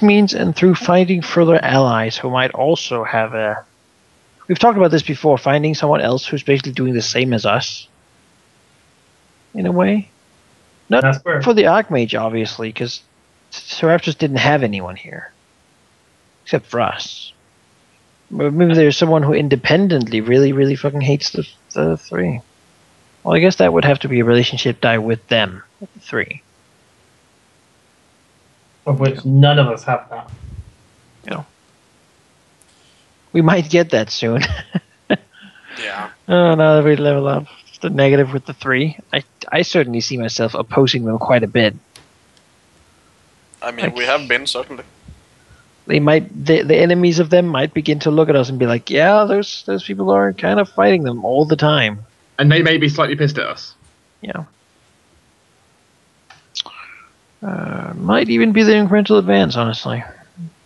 means and through finding further allies who might also have a... We've talked about this before, finding someone else who's basically doing the same as us. In a way. Not for the Archmage, obviously, because Seraptus didn't have anyone here. Except for us. But maybe there's someone who independently really, really fucking hates the three. Well, I guess that would have to be a relationship die with them, with the three. Of which none of us have that. You know. We might get that soon. Yeah. Oh, now that we level up the negative with the three, I certainly see myself opposing them quite a bit. I mean, we have been, certainly. They might, the enemies of them might begin to look at us and be like, yeah, those people are kind of fighting them all the time. And they may be slightly pissed at us. Yeah. Might even be the incremental advance, honestly.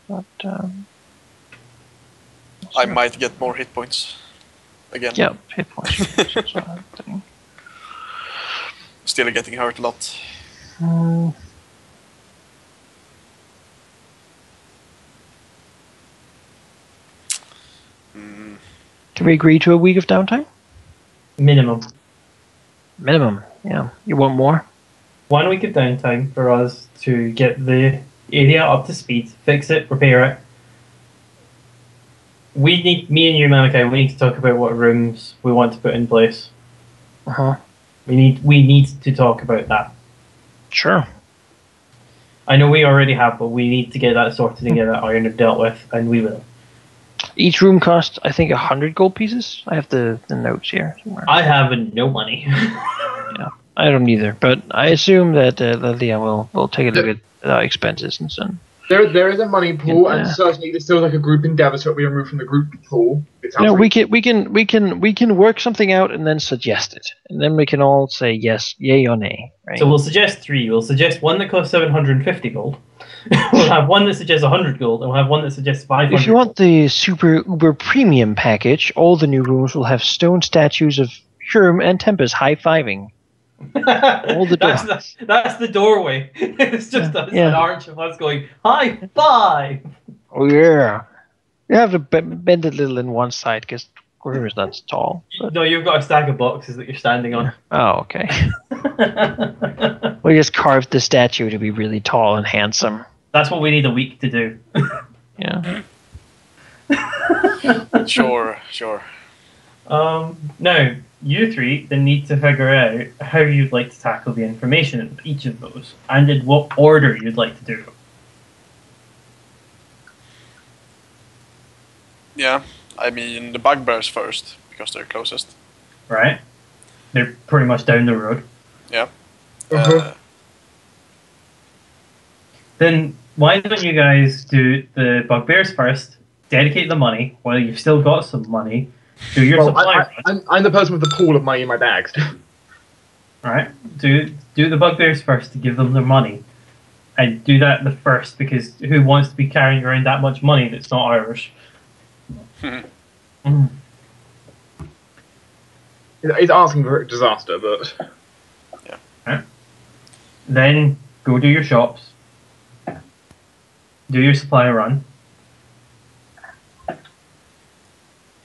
But, I might get more hit points. Again. Yeah, hit points. Still getting hurt a lot. Can we agree to a week of downtime? Minimum. Minimum, yeah. You want more? 1 week of downtime for us to get the area up to speed, fix it, repair it. We need, me and you, Manaki, we need to talk about what rooms we want to put in place. We need to talk about that. Sure. I know we already have, but we need to get that sorted and get that ironed dealt with, and we will. Each room costs, I think, 100 gold pieces. I have the notes here somewhere. I have no money. Yeah, I don't either, but I assume that Leon will take a look at our expenses and so on. There is a money pool, and certainly there's still like a group endeavor so we remove from the group pool. No, we can work something out and then suggest it, and then we can all say yes, yay or nay. Right? So we'll suggest 3. We'll suggest one that costs 750 gold. We'll have one that suggests 100 gold, and we'll have one that suggests 500. If you want the super uber premium package, all the new rooms will have stone statues of Sherm and Tempus high-fiving. All the doors. That's the doorway. It's just an arch of us going, high five! Oh yeah. You have to bend it a little in one side, because Gryph is not tall. But... No, you've got a stack of boxes that you're standing on. Oh, okay. We just carved the statue to be really tall and handsome. That's what we need a week to do. Yeah. Sure. Now, you three then need to figure out how you'd like to tackle the information in each of those, and in what order you'd like to do them. Yeah, I mean the bugbears first, because they're closest. Right. They're pretty much down the road. Yeah. Then why don't you guys do the bugbears first, dedicate the money, while you've still got some money, do your supply run. I'm the person with the pool of money in my bags. Alright, do the bugbears first to give them their money. And do that the first, because who wants to be carrying around that much money that's not Irish? It's asking for a disaster, but... Yeah. Right. Then go do your shops. Do your supply run.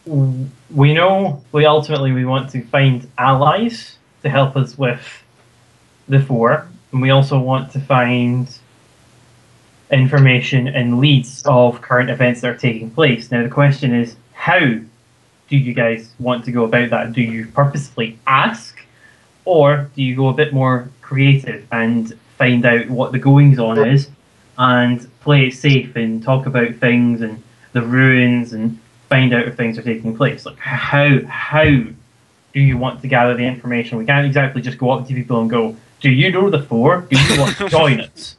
We know we ultimately want to find allies to help us with the 4, and we also want to find information and leads of current events that are taking place. Now the question is, how do you guys want to go about that? Do you purposefully ask, or do you go a bit more creative and find out what the goings on is and play it safe and talk about things and the ruins and find out if things are taking place? Like how do you want to gather the information? We can't exactly just go up to people and go, do you know the 4? Do you want to join us?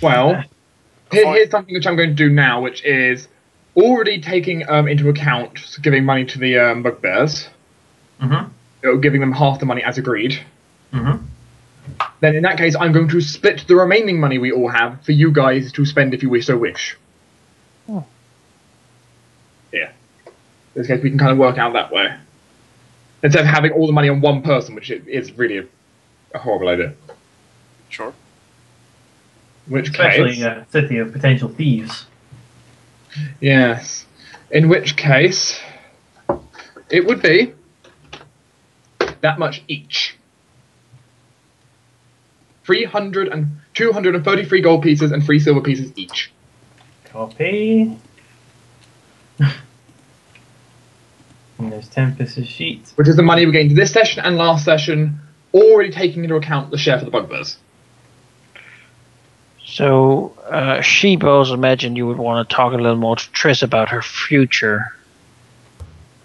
Well, here's something which I'm going to do now, which is already taking into account giving money to the bugbears. Giving them half the money as agreed. Then in that case, I'm going to split the remaining money we all have for you guys to spend if you so wish. Yeah. In this case, we can kind of work out that way. Instead of having all the money on one person, which is really a horrible idea. Sure. Which Especially case, a city of potential thieves. yes. In which case, it would be that much each. 300 and 233 gold pieces and 3 silver pieces each. Copy. And there's Tempus' sheet. Which is the money we gained this session and last session, already taking into account the share for the bugbears. So, She-Bows, imagine you would want to talk a little more to Triss about her future.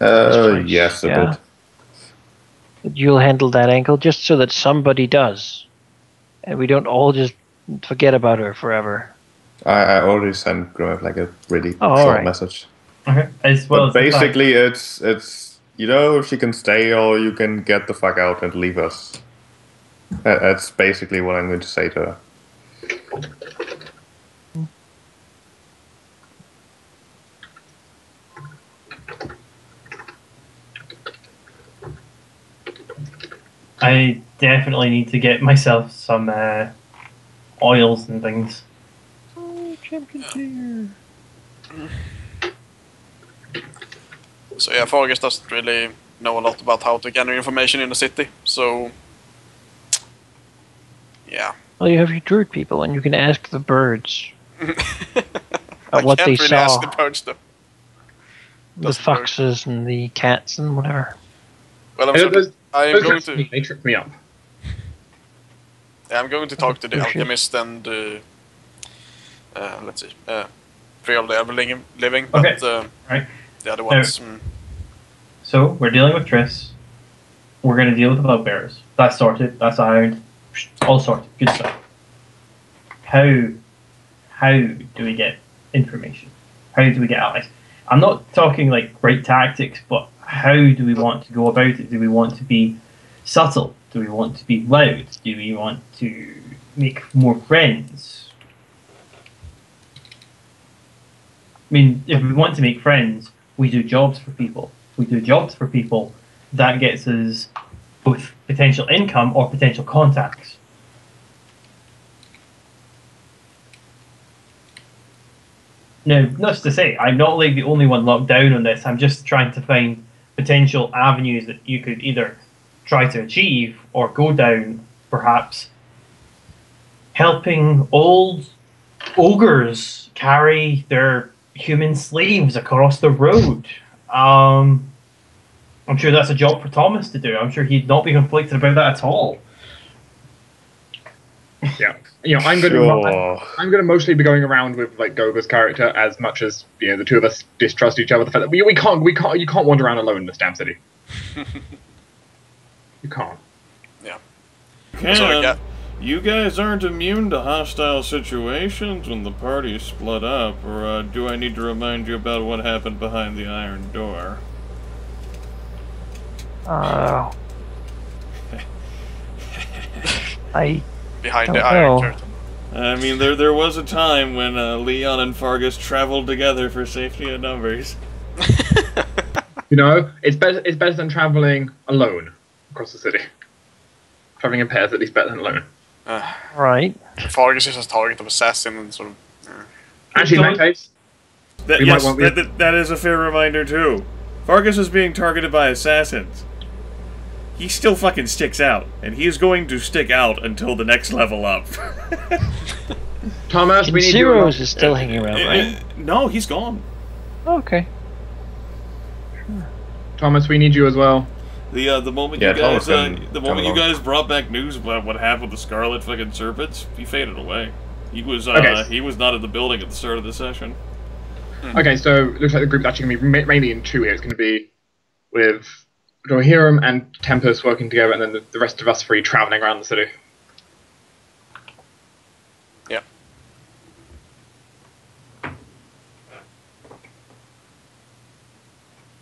Yes, a Yeah. bit. You'll handle that angle just so that somebody does. And we don't all just forget about her forever. I already sent Grimith like a really short alright. message. Okay. As well But as basically, it's she can stay or you can get the fuck out and leave us. That's basically what I'm going to say to her. I definitely need to get myself some oils and things. Oh, champion's here. So yeah, Fargus doesn't really know a lot about how to gather information in the city, so yeah. Well, you have your druid people, and you can ask the birds I what can't they really saw. ask the birds though. The Doesn't work. foxes and the cats and whatever. Well, Those I'm going trips to. they tripped me up. Yeah, I'm going to talk to the Oh, shit. alchemist and let's see, three of the ever living, but Okay. Right. the other ones. So we're dealing with Triss. We're going to deal with the bugbears. That's sorted. That's ironed. All sorted. Good stuff. How do we get information? How do we get allies? I'm not talking like great tactics, but how do we want to go about it? Do we want to be subtle? Do we want to be loud? Do we want to make more friends? I mean, if we want to make friends, we do jobs for people. If we do jobs for people, that gets us both potential income or potential contacts. Now, that's to say, I'm not like the only one locked down on this. I'm just trying to find potential avenues that you could either try to achieve or go down, perhaps helping old ogres carry their human slaves across the road. I'm sure that's a job for Thomas to do. I'm sure he'd not be conflicted about that at all. Yeah, I'm going to mostly be going around with like Goger's character as much as the two of us distrust each other. The fact that you can't wander around alone in this damn city. You can't. Yeah. You guys aren't immune to hostile situations when the party's split up, or do I need to remind you about what happened behind the iron door? Behind don't the iron know. curtain. I mean, there was a time when Leon and Fargus traveled together for safety in numbers. It's better than traveling alone across the city. Traveling in pairs at least better than alone. Right. Fargus is a target of assassin and sort of. Actually, in that case, That is a fair reminder too. Fargus is being targeted by assassins. He still fucking sticks out, and he is going to stick out until the next level up. Thomas, we need Zeros is still hanging around, right? No, he's gone. Okay. Thomas, we need you as well. The moment Yeah, you guys Thomas can come along. brought back news about what happened with the Scarlet fucking Serpents, he faded away. He was Okay. he was not in the building at the start of the session. Okay, so it looks like the group's actually going to be mainly in two here. It's going to be with Dwohurim and Tempus working together, and then the rest of us three traveling around the city. Yeah.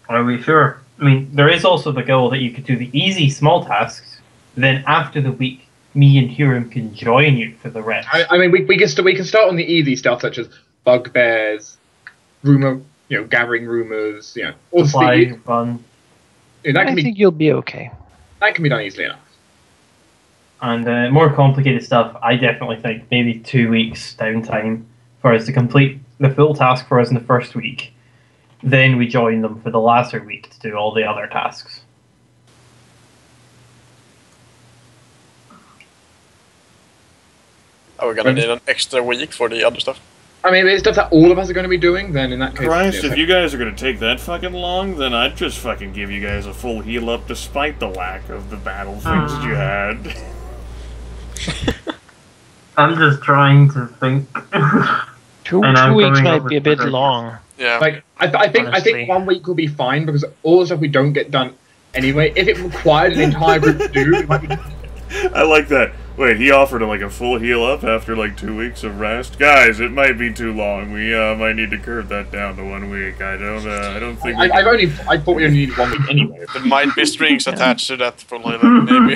Are we sure? I mean, there is also the goal that you could do the easy small tasks, then after the week, me and Hurim can join you for the rest. I mean, we can start on the easy stuff such as bugbears, gathering rumors, all the Supply stuff. run. That I can be think you'll be okay. that can be done easily enough. And more complicated stuff, I definitely think maybe 2 weeks downtime for us to complete the full task for us in the first week. Then we join them for the latter week to do all the other tasks. Are we gonna need an extra week for the other stuff? I mean, if it's stuff that all of us are going to be doing, then in that case... Christ, if you guys are going to take that fucking long, then I'd just fucking give you guys a full heal up despite the lack of the battle things that you had. I'm just trying to think. 2 weeks might be a bit long. Yeah. Like, I think 1 week will be fine, because all the stuff we don't get done anyway, if it required an entire group to do, it might be... I like that. Wait, he offered like a full heal up after like 2 weeks of rest. Guys, it might be too long. We might need to curve that down to 1 week. I don't think. I thought we only needed 1 week anyway. There might be strings attached to that for later, maybe.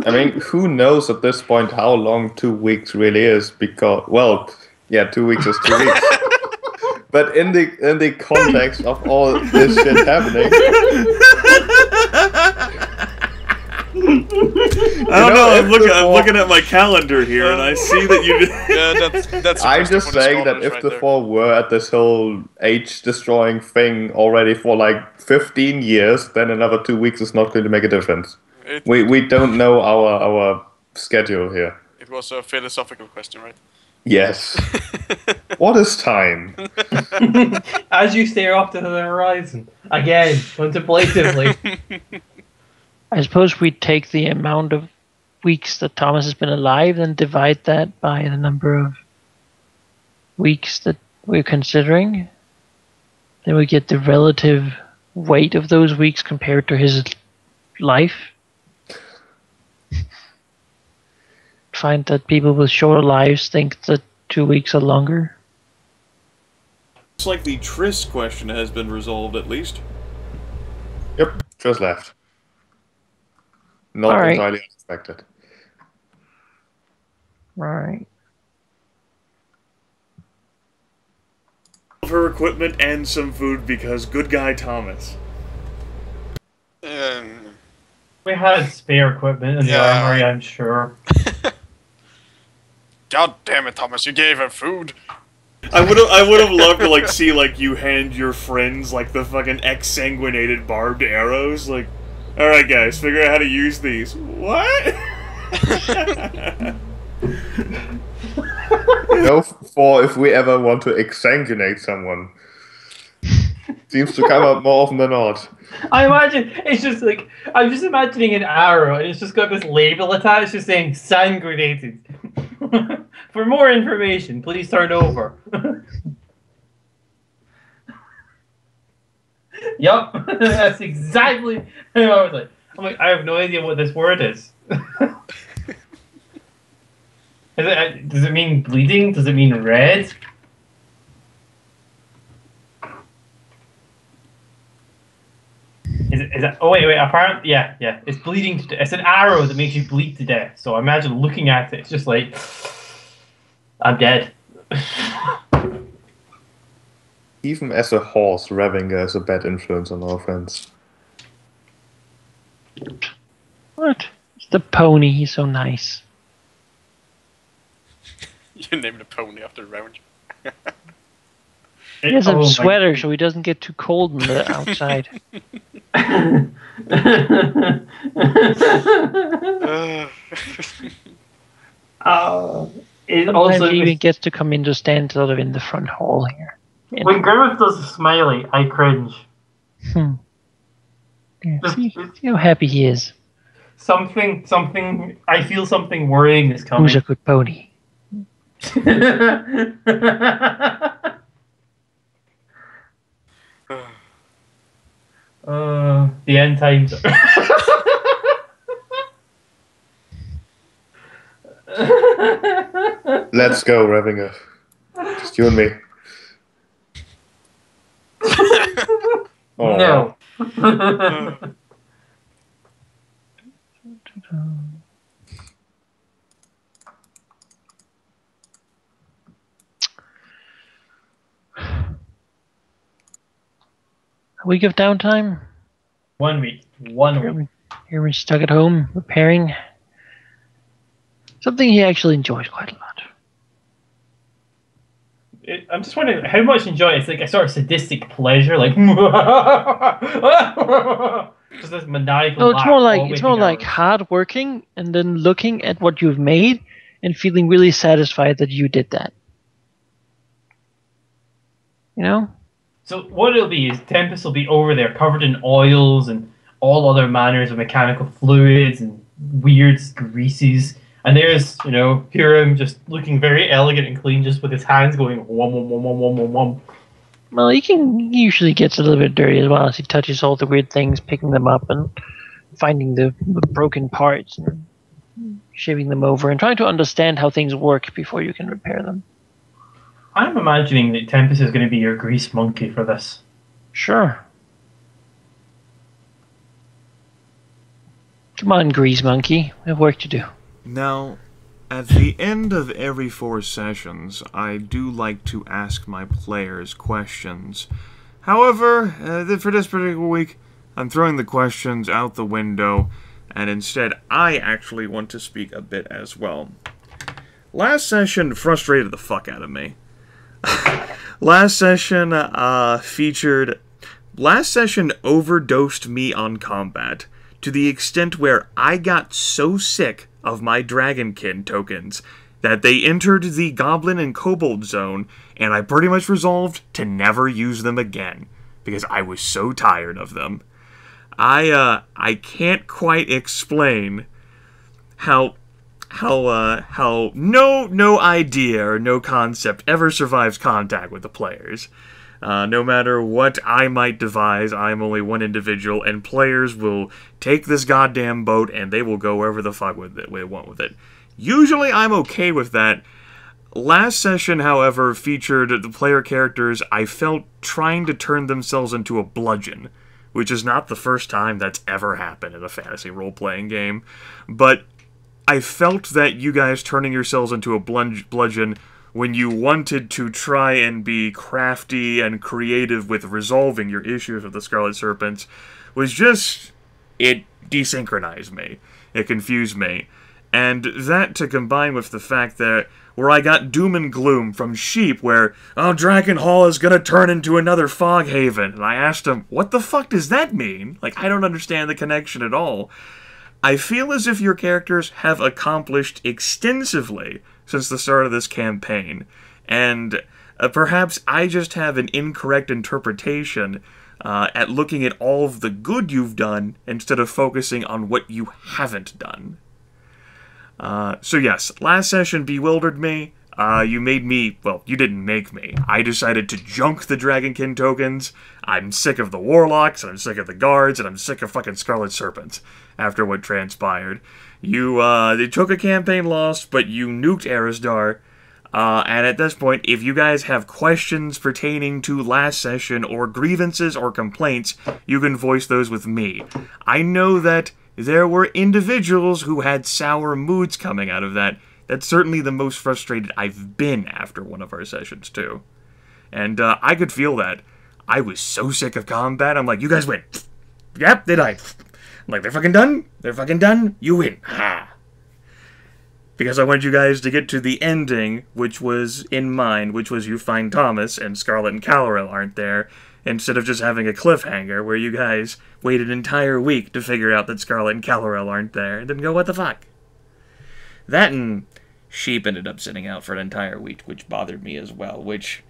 I mean, who knows at this point how long 2 weeks really is? Because, well, yeah, 2 weeks is 2 weeks. But in the context of all this shit happening. I don't know. I'm looking at my calendar here, and I see that you. Yeah, that's. I'm just saying that if the four were at this whole age-destroying thing already for like 15 years, then another 2 weeks is not going to make a difference. We don't know our schedule here. It was a philosophical question, right? Yes. What is time? As you stare off to the horizon again, contemplatively. I suppose we take the amount of weeks that Thomas has been alive and divide that by the number of weeks that we're considering. Then we get the relative weight of those weeks compared to his life. Find that people with shorter lives think that 2 weeks are longer. It's like the Triss question has been resolved at least. Yep, just left. Not entirely unexpected. Right. Her equipment and some food because good guy Thomas. We had spare equipment in the armory, I'm sure. God damn it, Thomas! You gave her food. I would have loved to like see like you hand your friends like the fucking exsanguinated barbed arrows. Like, all right, guys, figure out how to use these. What? No, for if we ever want to exsanguinate someone. Seems to come up more often than not. I imagine it's just like I'm just imagining an arrow and it's just got this label attached just saying "sanguinated." For more information, please turn over. Yup, that's exactly how I was like. I'm like, I have no idea what this word is. Does it mean bleeding? Does it mean red? Is it? Oh wait. Apparently, yeah. It's bleeding. It's an arrow that makes you bleed to death. So I imagine looking at it, it's just like I'm dead. Even as a horse, Revinger is a bad influence on our friends. What? It's the pony. He's so nice. You named a pony after Revinger. He has a sweater so he doesn't get too cold in the outside. It Sometimes also he even gets to come in to stand sort of in the front hall here. When Grimith does a smiley, I cringe. Yeah, see how happy he is. Something. I feel something worrying is coming. Who's a good pony? The end times. Let's go, Revinger. Just you and me. No. A week of downtime? 1 week. 1 week. Here we're stuck at home, repairing. Something he actually enjoys quite a lot. I'm just wondering how much enjoy it's like a sort of sadistic pleasure, like just this maniacal. No, it's more like hard working and then looking at what you've made and feeling really satisfied that you did that. You know? So what it'll be is Tempus will be over there covered in oils and all other manners of mechanical fluids and weird greases. And there's, Hurim just looking very elegant and clean, just with his hands going whom, whum, whum, whum, whum, whum, whum. Well, he usually gets a little bit dirty as well as he touches all the weird things, picking them up and finding the broken parts and shaving them over and trying to understand how things work before you can repair them. I'm imagining that Tempus is going to be your grease monkey for this. Sure. Come on, grease monkey. We have work to do. Now, at the end of every 4 sessions, I do like to ask my players questions. However, for this particular week, I'm throwing the questions out the window, and instead I actually want to speak a bit as well. Last session frustrated the fuck out of me. Last session overdosed me on combat, to the extent where I got so sick of my Dragonkin tokens that they entered the Goblin and Kobold zone, and I pretty much resolved to never use them again, because I was so tired of them. I can't quite explain how no idea or no concept ever survives contact with the players. No matter what I might devise, I'm only one individual, and players will take this goddamn boat and they will go wherever the fuck they want with it. Usually I'm okay with that. Last session, however, featured the player characters I felt trying to turn themselves into a bludgeon, which is not the first time that's ever happened in a fantasy role-playing game, but I felt that you guys turning yourselves into a bludgeon when you wanted to try and be crafty and creative with resolving your issues with the Scarlet Serpents was just... it desynchronized me. It confused me. And that to combine with the fact that where I got doom and gloom from Sheep where, oh, Dragon Hall is gonna turn into another fog haven. And I asked him, what the fuck does that mean? Like, I don't understand the connection at all. I feel as if your characters have accomplished extensively since the start of this campaign, and perhaps I just have an incorrect interpretation at looking at all of the good you've done instead of focusing on what you haven't done. So yes, last session bewildered me. You made me, well, you didn't make me. I decided to junk the Dragonkin tokens. I'm sick of the Warlocks, and I'm sick of the Guards, and I'm sick of fucking Scarlet Serpents after what transpired. They took a campaign loss, but you nuked Erisdar. And at this point, if you guys have questions pertaining to last session, or grievances or complaints, you can voice those with me. I know that there were individuals who had sour moods coming out of that. That's certainly the most frustrated I've been after one of our sessions, too. And I could feel that. I was so sick of combat, I'm like, you guys win. Yep, they died. I'm like, they're fucking done? They're fucking done? You win. Ha! Because I wanted you guys to get to the ending, which was in mind, which was you find Thomas and Scarlet and Calorel aren't there, instead of just having a cliffhanger where you guys wait an entire week to figure out that Scarlet and Calorel aren't there, and then go, what the fuck? That and Sheep ended up sitting out for an entire week, which bothered me as well, which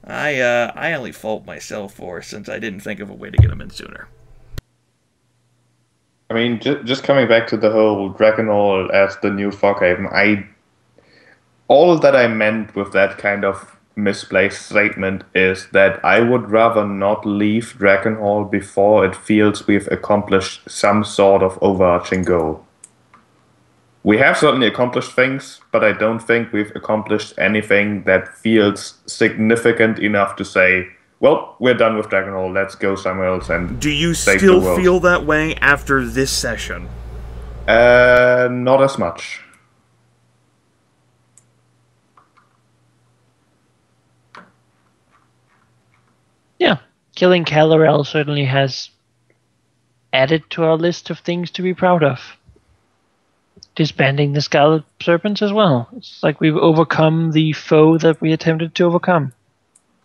I only fault myself for, since I didn't think of a way to get them in sooner. I mean, just coming back to the whole Dragon Hall as the new Foghaven, all that I meant with that kind of misplaced statement is that I would rather not leave Dragon Hall before it feels we've accomplished some sort of overarching goal. We have certainly accomplished things, but I don't think we've accomplished anything that feels significant enough to say, well, we're done with Dragon Hall, let's go somewhere else and do you save still the world. Feel that way after this session? Not as much. Yeah, killing Calorel certainly has added to our list of things to be proud of. disbanding the Scarlet Serpents as well. It's like we've overcome the foe that we attempted to overcome.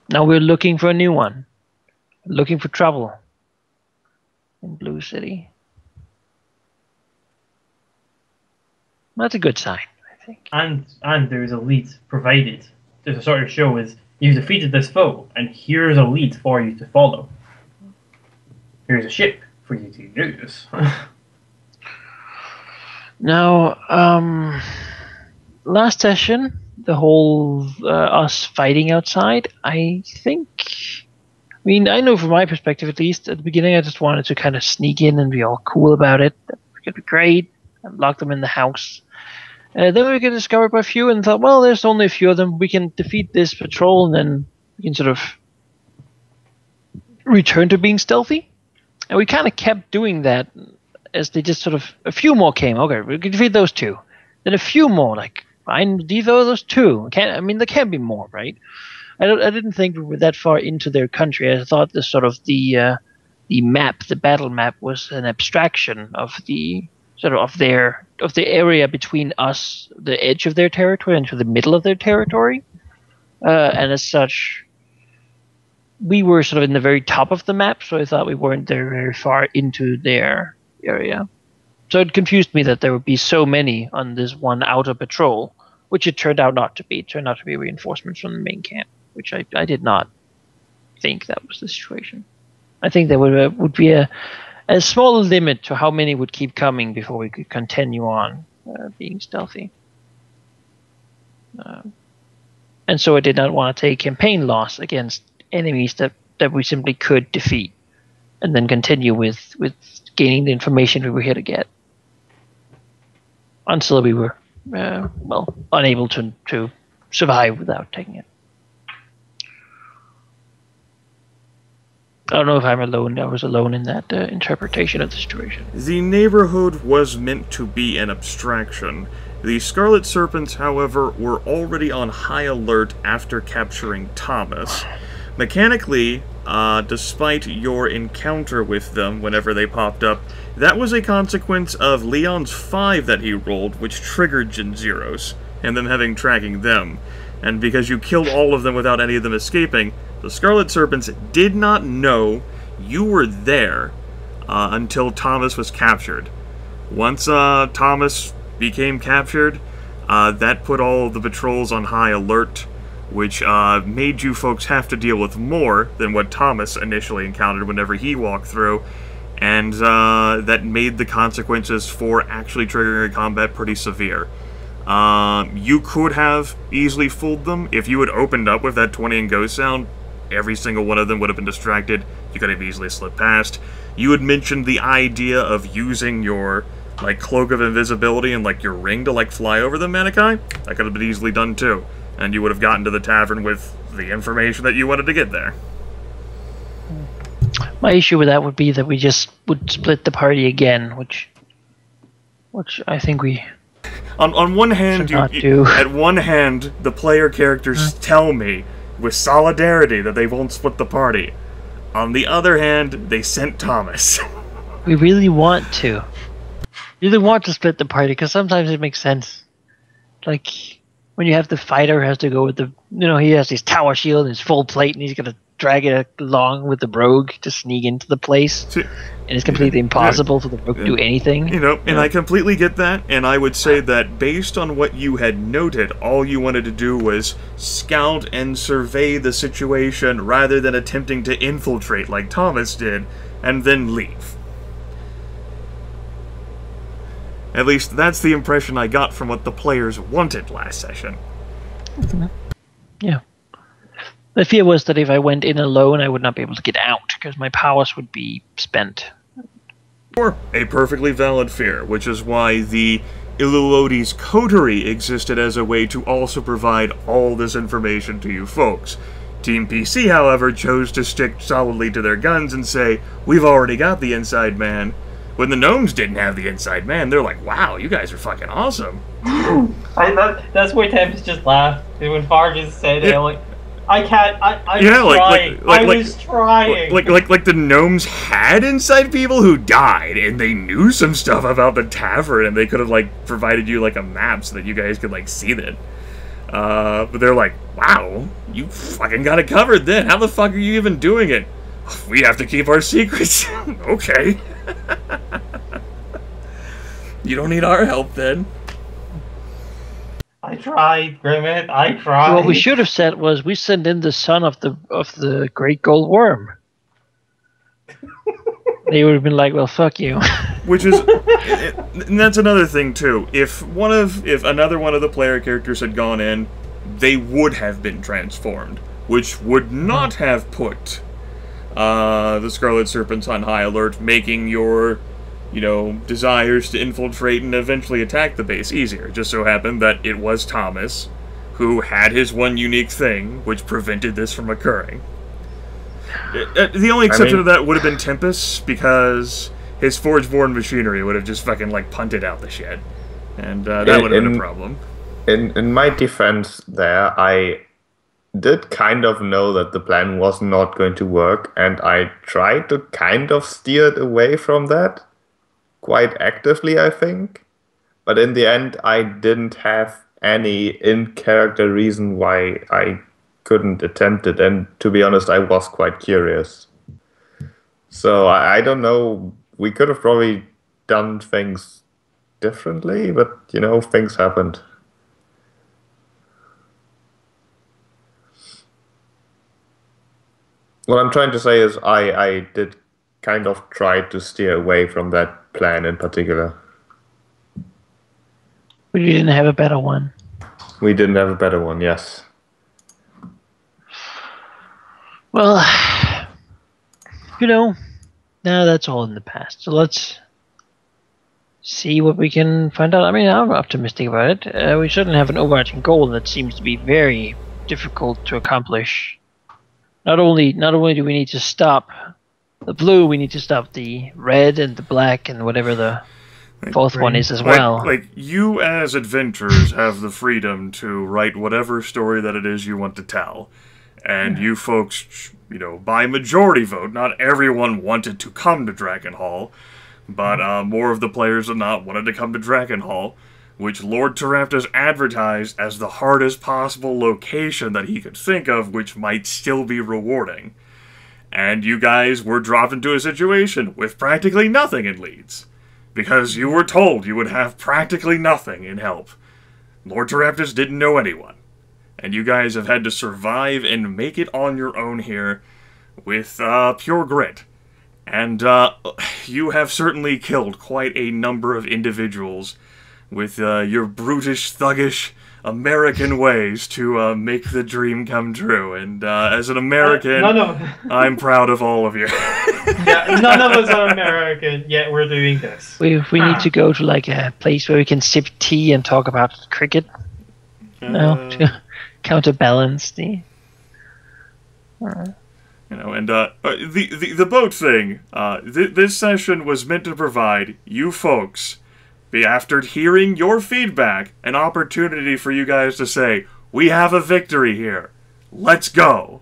Now we're looking for a new one. Looking for trouble in Blue City. That's a good sign, I think. And there is a lead provided. There's a sort of show is you've defeated this foe, and here's a lead for you to follow. Here's a ship for you to use. Now, last session, the whole us fighting outside, I mean, I know from my perspective at least, at the beginning I just wanted to kind of sneak in and be all cool about it. That could be great. And lock them in the house. Then we get discovered by a few and thought, well, there's only a few of them. We can defeat this patrol and then we can sort of return to being stealthy. And we kind of kept doing that as they just sort of, a few more came. Okay, we can defeat those two. Then a few more, like, fine, devo those two. I mean, there can't be more, right? I didn't think we were that far into their country. I thought the sort of the map, the battle map, was an abstraction of the sort of the area between us, the edge of their territory, and to the middle of their territory. And as such, we were sort of in the very top of the map, so I thought we weren't there very far into their area. So it confused me that there would be so many on this one outer patrol, which it turned out not to be. It turned out to be reinforcements from the main camp, which I did not think that was the situation. I think there would be a small limit to how many would keep coming before we could continue on being stealthy. And so I did not want to take campaign loss against enemies that we simply could defeat and then continue with gaining the information we were here to get until we were unable to survive without taking it. I don't know if I'm alone. I was alone in that interpretation of the situation. The neighborhood was meant to be an abstraction. The Scarlet Serpents, however, were already on high alert after capturing Thomas. Mechanically, despite your encounter with them whenever they popped up, that was a consequence of Leon's 5 that he rolled, which triggered Jinzero's, and them having tracking them. And because you killed all of them without any of them escaping, the Scarlet Serpents did not know you were there until Thomas was captured. Once Thomas became captured, that put all of the patrols on high alert, which made you folks have to deal with more than what Thomas initially encountered whenever he walked through, and that made the consequences for actually triggering a combat pretty severe. You could have easily fooled them. If you had opened up with that 20 and go sound, every single one of them would have been distracted. You could have easily slipped past. You had mentioned the idea of using your cloak of invisibility and your ring to fly over them, Manaki. That could have been easily done too, and you would have gotten to the tavern with the information that you wanted to get there. My issue with that would be that we just would split the party again, which I think we. On one hand, at one hand, the player characters tell me with solidarity that they won't split the party. On the other hand, they sent Thomas. We really want to. Really want to split the party, because sometimes it makes sense. Like, when you have the fighter who has to go with the... he has his tower shield and his full plate, and he's going to drag it along with the rogue to sneak into the place. And it's completely impossible for the rogue to do anything. And I completely get that, and I would say that based on what you had noted, all you wanted to do was scout and survey the situation rather than attempting to infiltrate like Thomas did, and then leave. At least that's the impression I got from what the players wanted last session. Yeah. The fear was that if I went in alone, I would not be able to get out, because my powers would be spent. Or a perfectly valid fear, which is why the Illulodes coterie existed as a way to also provide all this information to you folks. Team PC, however, chose to stick solidly to their guns and say, we've already got the inside man. When the gnomes didn't have the inside man, they're like, wow, you guys are fucking awesome. That's where Tempus just laughed. When Fargus said it, I can't. I was trying. Like the gnomes had inside people who died, and they knew some stuff about the tavern, and they could have like provided you like a map so that you guys could like see that. But they're like, wow, you fucking got it covered then. How the fuck are you even doing it? We have to keep our secrets. Okay. You don't need our help then. I tried, Grimith. I tried. What we should have said was we send in the son of the great gold worm. They would have been like, well, fuck you. Which is, and that's another thing too. If another one of the player characters had gone in, they would have been transformed, which would not have put the Scarlet Serpents on high alert, making your, desires to infiltrate and eventually attack the base easier. It just so happened that it was Thomas who had his one unique thing, which prevented this from occurring. The only exception to that would have been Tempus, because his Forgeborn machinery would have just fucking, like, punted out the shit. And that would have been a problem. In my defense there, I did kind of know that the plan was not going to work, and I tried to kind of steer it away from that. Quite actively, I think. But in the end, I didn't have any in-character reason why I couldn't attempt it, and to be honest, I was quite curious. So I don't know, we could have probably done things differently, but, things happened. What I'm trying to say is I did kind of try to steer away from that plan in particular. We didn't have a better one. We didn't have a better one, yes. Well, now that's all in the past. So let's see what we can find out. I mean, I'm optimistic about it. We certainly have an overarching goal that seems to be very difficult to accomplish. Not only do we need to stop the blue, we need to stop the red and the black and whatever the fourth one is as well. Like, you as adventurers have the freedom to write whatever story that it is you want to tell. And you folks, by majority vote, not everyone wanted to come to Dragonhall, but more of the players than not wanted to come to Dragonhall, which Lord Teraptus advertised as the hardest possible location that he could think of, which might still be rewarding. And you guys were dropped into a situation with practically nothing in Leeds, because you were told you would have practically nothing in help. Lord Teraptus didn't know anyone. And you guys have had to survive and make it on your own here with pure grit. And you have certainly killed quite a number of individuals with your brutish, thuggish American ways to make the dream come true. And as an American, I'm proud of all of you. Yeah, none of us are American, yet we're doing this. We need to go to like a place where we can sip tea and talk about cricket. To counterbalance the. And the boat thing. This session was meant to provide you folks, after hearing your feedback, an opportunity for you guys to say, we have a victory here. Let's go.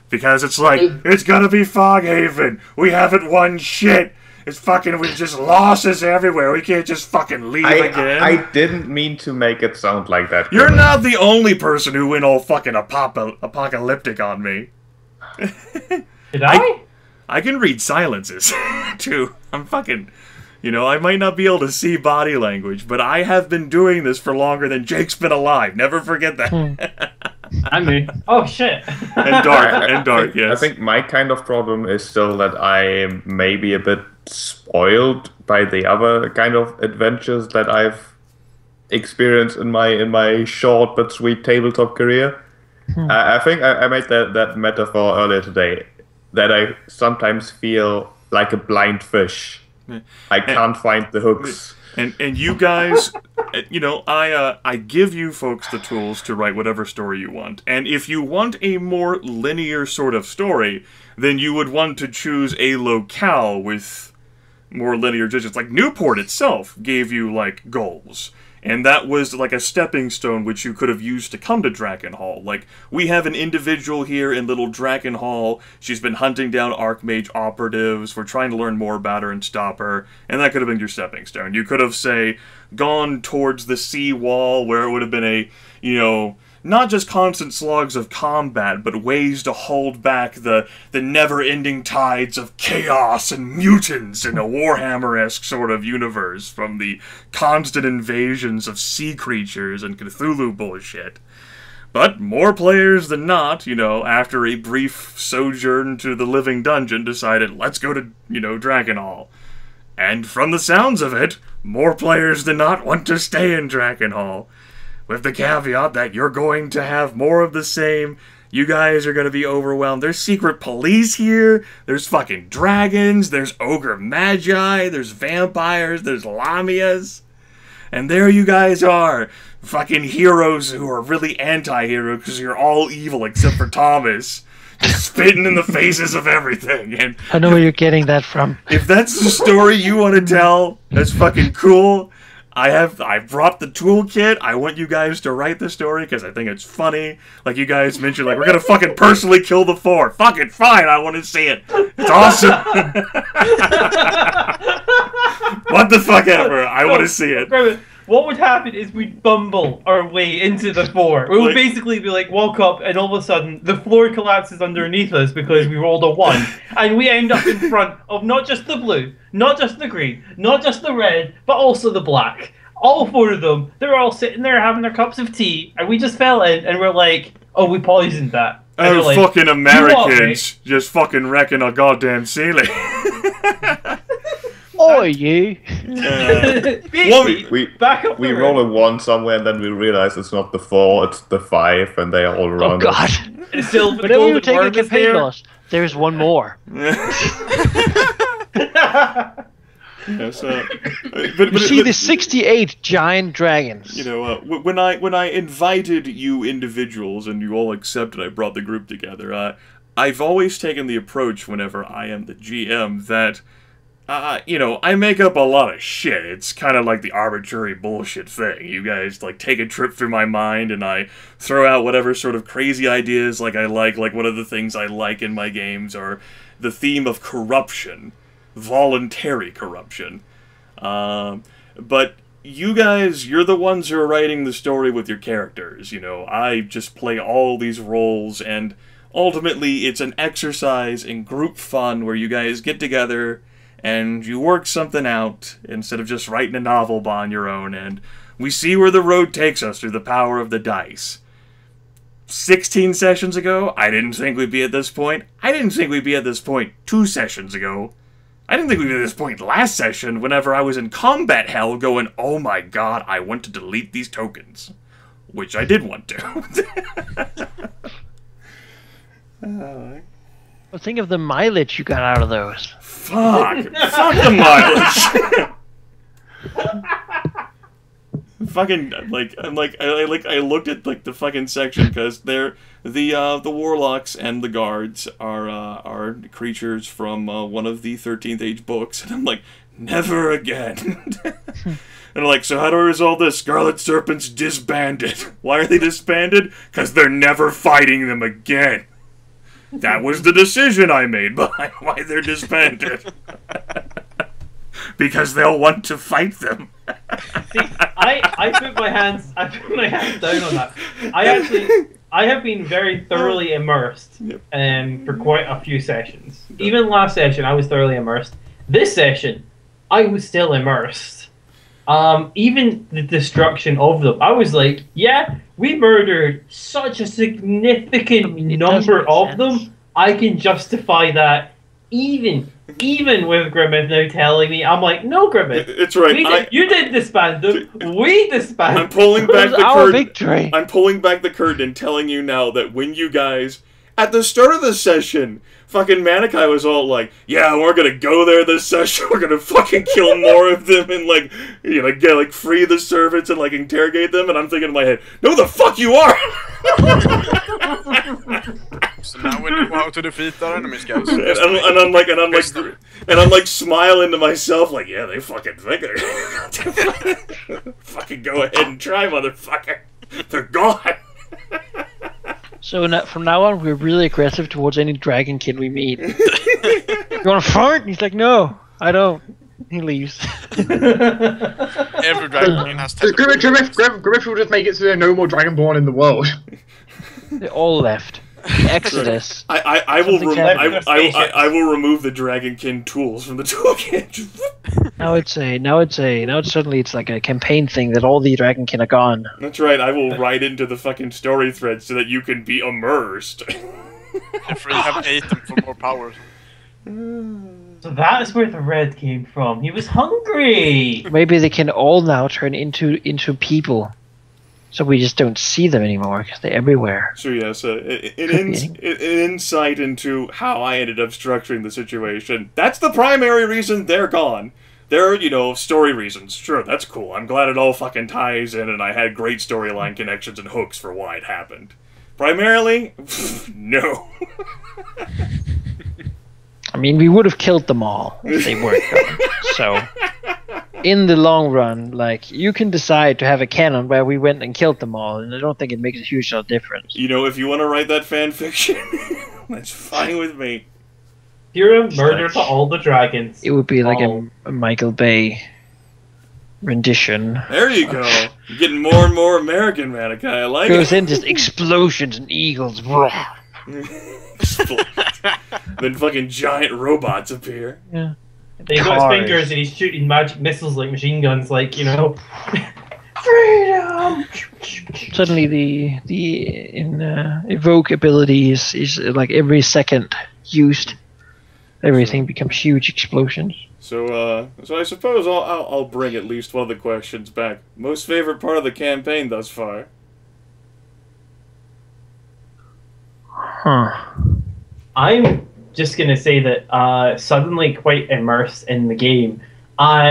Because it's like, it's gonna be Foghaven. We haven't won shit. It's fucking, we just losses everywhere. We can't just fucking leave again. I didn't mean to make it sound like that. You're not the only person who went all fucking apocalyptic on me. Did I? I can read silences, too. I'm fucking... I might not be able to see body language, but I have been doing this for longer than Jake's been alive. Never forget that. I mean, oh shit. And dark, yes. I think my kind of problem is still that I may be a bit spoiled by the other kind of adventures that I've experienced in my short but sweet tabletop career. I think I made that metaphor earlier today, that I sometimes feel like a blind fish. I can't find the hooks. And you guys, I give you folks the tools to write whatever story you want. And if you want a more linear sort of story, then you would want to choose a locale with more linear digits. Like Newport itself gave you, like, goals. And that was like a stepping stone which you could have used to come to Drakenhall. Like, we have an individual here in Little Drakenhall. She's been hunting down Archmage operatives. We're trying to learn more about her and stop her. And that could have been your stepping stone. You could have, say, gone towards the sea wall where it would have been a, you know, not just constant slogs of combat, but ways to hold back the never-ending tides of chaos and mutants in a Warhammer-esque sort of universe from the constant invasions of sea creatures and Cthulhu bullshit. But more players than not, you know, after a brief sojourn to the Living Dungeon, decided, let's go to, you know, Drakenhall. And from the sounds of it, more players than not want to stay in Drakenhall. With the caveat that you're going to have more of the same. You guys are going to be overwhelmed. There's secret police here. There's fucking dragons. There's ogre magi. There's vampires. There's lamias. And there you guys are. Fucking heroes who are really anti-hero because you're all evil except for Thomas. Just spitting in the faces of everything. And I know where you're getting that from. If that's the story you want to tell, that's fucking cool. I brought the toolkit. I want you guys to write the story because I think it's funny. Like you guys mentioned, like, we're gonna fucking personally kill the Four. Fucking fine, I want to see it. It's awesome. What the fuck ever. I want to see it. What would happen is we'd bumble our way into the floor. We would basically be like, woke up, and all of a sudden, the floor collapses underneath us because we rolled a 1. And we end up in front of not just the blue, not just the green, not just the red, but also the black. All 4 of them, they're all sitting there having their cups of tea, and we just fell in, and we're like, oh, we poisoned that. And oh, like, fucking Americans just fucking wrecking a goddamn ceiling. Oh, you. We roll a 1 somewhere and then we realize it's not the 4, it's the 5, and they are all around us. Oh, God. It's still whenever you take a campaign loss, there's one more. Yes, you see the 68 giant dragons. You know, when I invited you individuals and you all accepted I brought the group together, I've always taken the approach whenever I am the GM that you know, I make up a lot of shit. It's kind of like the arbitrary bullshit thing. You guys, like, take a trip through my mind, and I throw out whatever sort of crazy ideas like one of the things I like in my games are the theme of corruption. Voluntary corruption. But you guys, you're the ones who are writing the story with your characters, you know. I just play all these roles, and ultimately it's an exercise in group fun where you guys get together and you work something out instead of just writing a novel on your own, and we see where the road takes us through the power of the dice. 16 sessions ago, I didn't think we'd be at this point. I didn't think we'd be at this point 2 sessions ago. I didn't think we'd be at this point last session whenever I was in combat hell going, oh my god, I want to delete these tokens. Which I did want to. Well, think of the mileage you got out of those. Fuck the mileage. Fucking I looked at like the fucking section because they're the warlocks and the guards are creatures from one of the 13th Age books, and I'm like, never again. And I'm like, so how do I resolve this? Scarlet Serpents disbanded. Why are they disbanded? Because they're never fighting them again. That was the decision I made behind why they're disbanded. Because they'll want to fight them. See, I put my hands down on that. I have been very thoroughly immersed for quite a few sessions. Even last session I was thoroughly immersed. This session I was still immersed. Even the destruction of them, I was like, yeah, we murdered such a significant number of them. I can justify that, even with Grimith now telling me, I'm like, no, Grimith, it's right. You did disband them. We disbanded. I'm pulling back the our curtain. Victory. I'm pulling back the curtain and telling you now that when you guys At the start of the session, fucking Manaki was all like, yeah, we're gonna go there this session, we're gonna fucking kill more of them and, like, you know, get, like, free the servants and, like, interrogate them, and I'm thinking in my head, no the fuck you are! So now we know how to defeat our enemies, guys. and I'm like smiling to myself, like, yeah, they fucking think they're fucking go ahead and try, motherfucker. They're gone. So from now on, we're really aggressive towards any dragonkin we meet. You want to fart? And he's like, no, I don't. He leaves. Every dragonkin has Gryph will just make it so there are no more dragonborn in the world. They all left. The Exodus. I will remove the dragonkin tools from the toolkit. Now it's suddenly it's like a campaign thing that all the dragonkin are gone. That's right. I will write into the fucking story thread so that you can be immersed. If we have 8 for more power. So that's where the red came from. He was hungry. Maybe they can all now turn into people. So we just don't see them anymore because they're everywhere. So yes, an insight into how I ended up structuring the situation. That's the primary reason they're gone. There are, you know, story reasons. Sure, that's cool. I'm glad it all fucking ties in and I had great storyline connections and hooks for why it happened. Primarily, no. I mean, we would have killed them all if they weren't gone. So, in the long run, like, you can decide to have a canon where we went and killed them all, and I don't think it makes a huge difference. You know, if you want to write that fan fiction, that's fine with me. You're a murder to all the dragons. It would be like a Michael Bay rendition. There you go. You're getting more and more American, Manaki. I like it. Goes in just explosions and eagles. Then fucking giant robots appear. Yeah. He got his fingers and he's shooting magic missiles like machine guns, like, you know. Freedom! Suddenly the evoke ability is like every second used. Everything becomes huge explosions. So I suppose I'll bring at least one of the questions back. Most favorite part of the campaign thus far? Huh. I'm just gonna say that suddenly quite immersed in the game.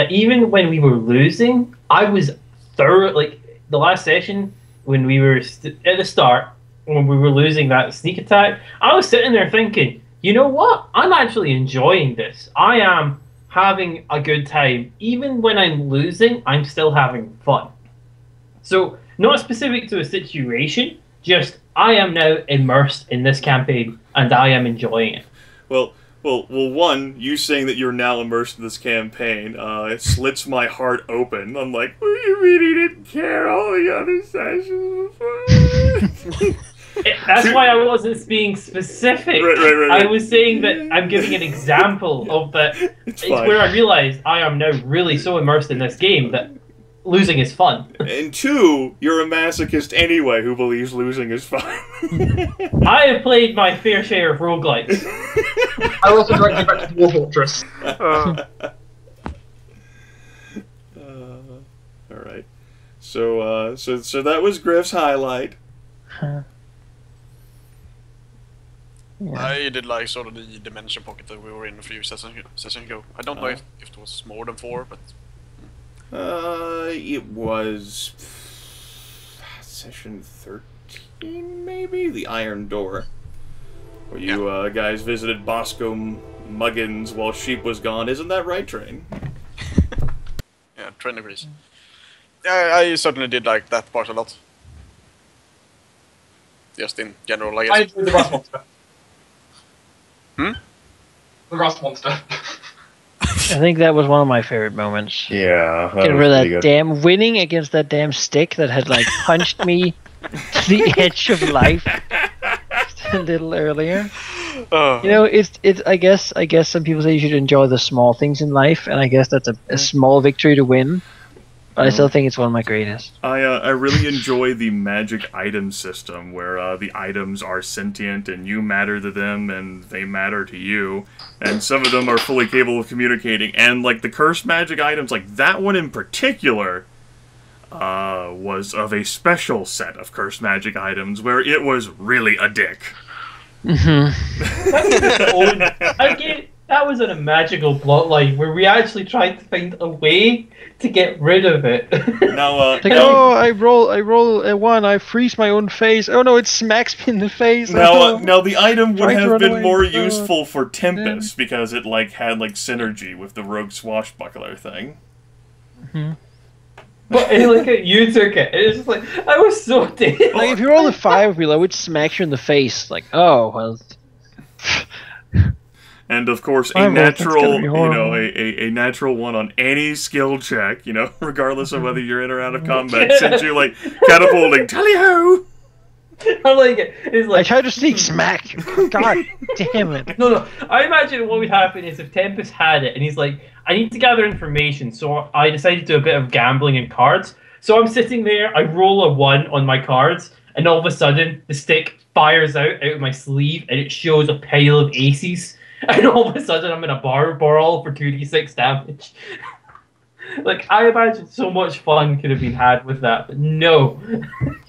Even when we were losing, I was thorough. Like the last session when we were at the start, when we were losing that sneak attack, I was sitting there thinking, you know what? I'm actually enjoying this. I am having a good time. Even when I'm losing, I'm still having fun. So not specific to a situation, just I am now immersed in this campaign and I am enjoying it. Well, one, you saying that you're now immersed in this campaign, it slits my heart open. I'm like, well, you really didn't care all the other sessions before. That's why I wasn't being specific. Right. I was saying that I'm giving an example of that. It's where I realized I am now really so immersed in this game that losing is fun. And two, you're a masochist anyway who believes losing is fun. I have played my fair share of roguelikes. I also directed back to Dwarf Fortress. Alright. So that was Gryph's highlight. Yeah. I did like sort of the dimension pocket that we were in a few sessions ago. I don't know if it was more than 4, but... it was... session 13, maybe? The Iron Door. Where you guys visited Bosco Muggins while Sheep was gone. Isn't that right, Train? Yeah, Train agrees. Yeah, I certainly did like that part a lot. Just in general, I guess. I enjoyed the Rust Monster. Hmm? The Rust Monster. I think that was one of my favorite moments. Yeah. Getting rid of that damn winning against that damn stick that had like punched me to the edge of life just a little earlier. You know, it's I guess some people say you should enjoy the small things in life, and I guess that's a small victory to win. But I still think it's one of my greatest. I really enjoy the magic item system where the items are sentient and you matter to them and they matter to you. And some of them are fully capable of communicating. And like the cursed magic items, like that one in particular was of a special set of cursed magic items where it was really a dick. That was in a magical plotline where we actually tried to find a way to get rid of it. Now, I roll a 1, I freeze my own face. Oh no, it smacks me in the face. Now the item would have been more useful for Tempus because it had synergy with the rogue swashbuckler thing. But you took it. It was just I was so dead. If you roll a 5 wheel, it smacks you in the face. Oh well. And of course, a natural, a natural 1 on any skill check, regardless of whether you're in or out of combat, since you're catapulting. Tally-ho! I like it. It's I tried to sneak smack. God damn it. No. I imagine what would happen is if Tempus had it, and he's like, I need to gather information, so I decided to do a bit of gambling in cards. So I'm sitting there, I roll a 1 on my cards, and all of a sudden, the stick fires out of my sleeve, and it shows a pile of aces. And all of a sudden, I'm in a bar brawl for 2d6 damage. I imagine so much fun could have been had with that, but no.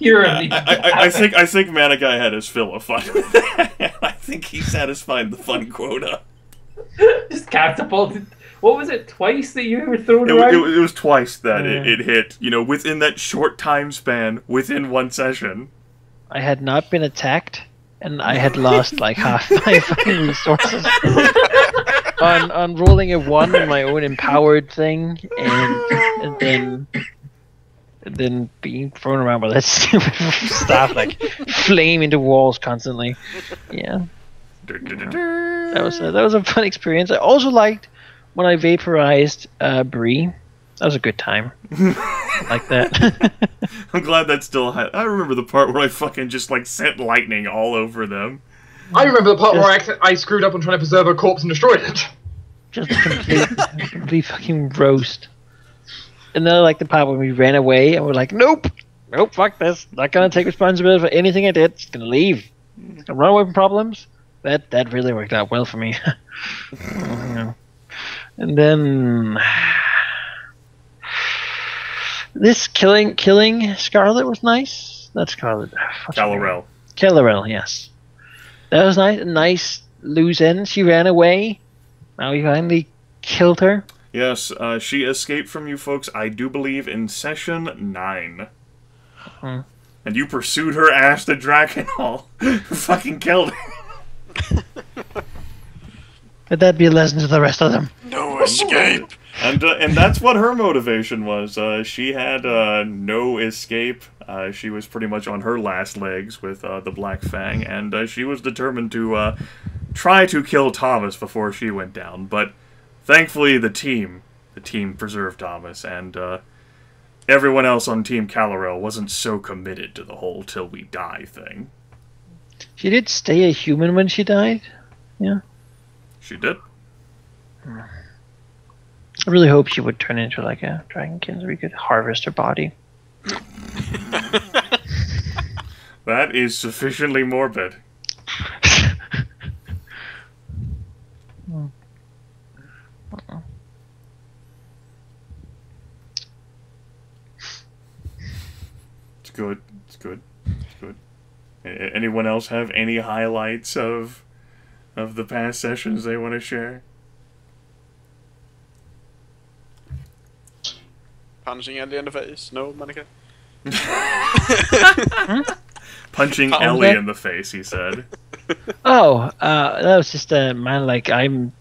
I think Manaki had his fill of fun with that. I think he satisfied the fun quota. Just catapulted. What was it, twice that you were thrown around? It was twice that it hit, within that short time span, within one session. I had not been attacked. And I had lost half my fucking resources on rolling a 1 on my own empowered thing, and then being thrown around by that stupid staff, flame into walls constantly. Yeah, that was a fun experience. I also liked when I vaporized Bree. That was a good time. Like that. I'm glad that's still. I remember the part where I fucking just sent lightning all over them. I remember the part where I screwed up on trying to preserve a corpse and destroyed it. Just a complete fucking roast. And then the part when we ran away and we're like, nope, fuck this. Not gonna take responsibility for anything I did. Just gonna leave. Gonna run away from problems. That really worked out well for me. And then. This killing Scarlet was nice. Not Scarlet. Calorel, yes. That was nice. A nice loose end. She ran away. Now we finally killed her. Yes, she escaped from you folks, I do believe, in session 9. And you pursued her ass to Drakenhall. Fucking killed her. Let that be a lesson to the rest of them. No escape. And that's what her motivation was. She had no escape. She was pretty much on her last legs with the Black Fang, and she was determined to try to kill Thomas before she went down. But thankfully, the team preserved Thomas, and everyone else on Team Calorel wasn't so committed to the whole till we die thing. She did stay a human when she died. Yeah. She did. I really hope she would turn into a dragonkin so we could harvest her body. That is sufficiently morbid. It's good. It's good. It's good. Anyone else have any highlights of the past sessions they want to share? Punching Ellie in the face? No, Manaki? Punching Ellie in the face, he said. Oh, that was just a man. I'm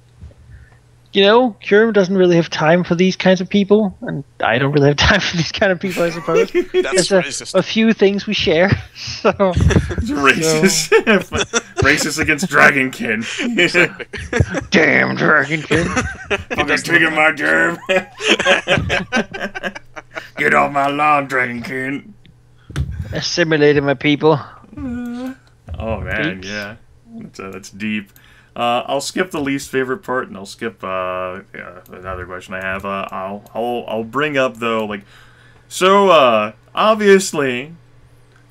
Kurum doesn't really have time for these kinds of people, and I don't really have time for these kind of people, I suppose. That's racist. A few things we share. So racist. Racist against Dragonkin. Exactly. Damn Dragonkin. Fucking taking my germ. Get off my lawn, Dragonkin. Assimilating my people. Oh man, Deeps. Yeah. That's deep. I'll skip the least favorite part, and I'll skip another question I have. I'll bring up though, obviously,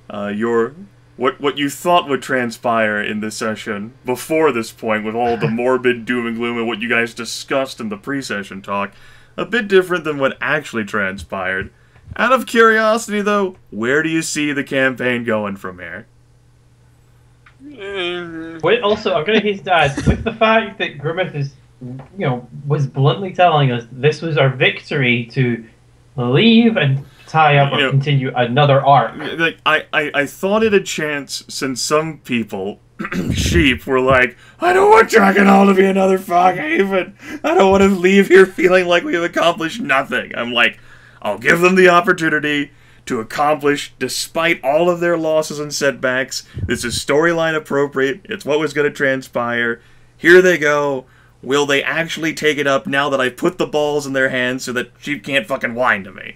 what you thought would transpire in this session before this point, with all the morbid doom and gloom and what you guys discussed in the pre-session talk, a bit different than what actually transpired. Out of curiosity, though, where do you see the campaign going from here? Wait, also, I'm going to hasten to add, with the fact that Grimith is, was bluntly telling us this was our victory to leave and tie up or continue another arc. Like, I thought it a chance since some people, sheep, were like, I don't want Dragon Hall to be another Foghaven. I don't want to leave here feeling like we've accomplished nothing. I'm like, I'll give them the opportunity to accomplish, despite all of their losses and setbacks. This is storyline appropriate. It's what was going to transpire. Here they go. Will they actually take it up now that I put the balls in their hands so that Sheep can't fucking whine to me?